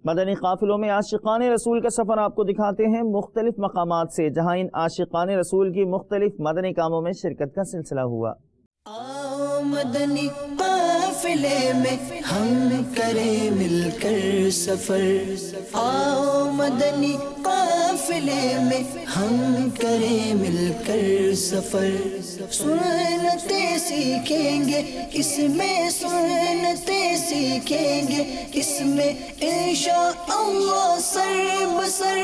مدنی قافلوں میں عاشقان رسول کا سفر آپ کو دکھاتے ہیں مختلف مقامات سے، جہاں ان عاشقان رسول کی مختلف مدنی کاموں میں شرکت کا سلسلہ ہوا۔ آؤ مدنی قافلے میں ہم کریں مل کر سفر، آؤ مدنی قافلے میں ہم کریں مل کر سفر، سنتیں سیکھیں گے اس میں، سنتیں سیکھیں گے اس میں انشاءاللہ سر بسر،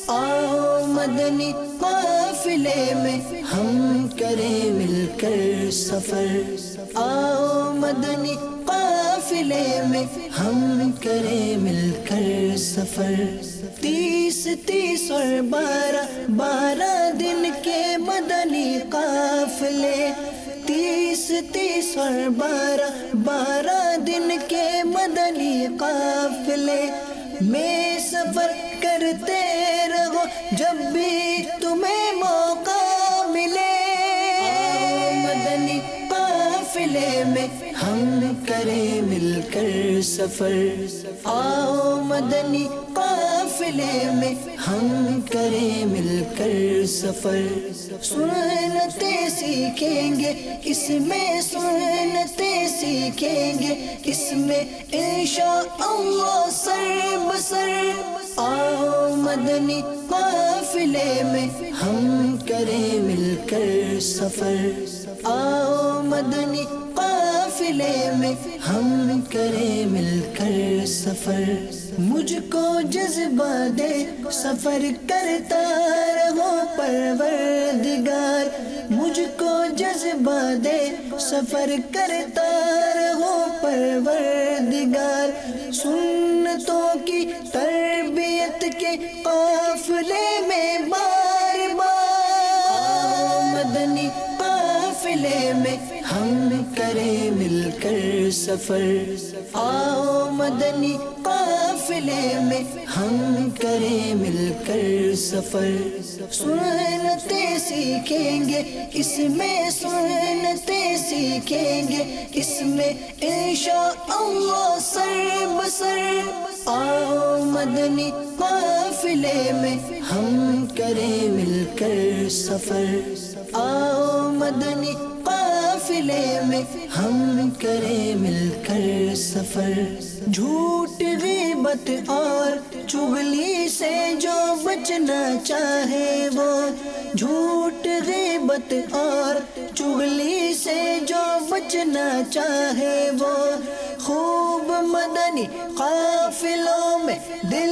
آؤ مدنی قافلے میں ہم کریں مل کر سفر، آؤ مدنی قافلے میں ہم کریں مل کر سفر، 30 اور 12 دن کے مدنی قافلے، 30 اور 12 دن کے مدنی قافلے میں سفر کرتے رہو جب بھی تمہیں موقع ملے، مدنی قافلے میں ہم کریں مل کر سفر، آؤ مدنی قافلے میں ہم کریں مل کر سفر، سنتیں سیکھیں گے اس میں، سنتیں سیکھیں گے اس میں انشاءاللہ سر بسر، آؤ مدنی قافلے میں ہم کریں مل کر سفر، آؤ مدنی قافلے میں ہم کریں مل کر سفر، مجھ کو جذبہ دے سفر کرتا رہو پروردگار، مجھ کو جذبہ دے سفر کرتا رہو پروردگار، سنتوں کی تربیت کے قافلے میں بار بار، مدنی قافلے میں ہم کریں مل کر سفر، آؤ مدنی قافلے میں ہم کریں مل کر سفر، سنتیں سیکھیں گے اس میں، سنتیں سیکھیں گے اس میں انشاءاللہ سر بسر، آؤ مدنی قافلے میں ہم کریں مل کر سفر، آؤ مدنی قافلے میں ہم کریں مل کر سفر، جھوٹ غیبت اور چغلی سے جو بچنا چاہے وہ، جھوٹ غیبت اور چغلی سے جو بچنا چاہے وہ، خوب مدنی قافلوں میں دل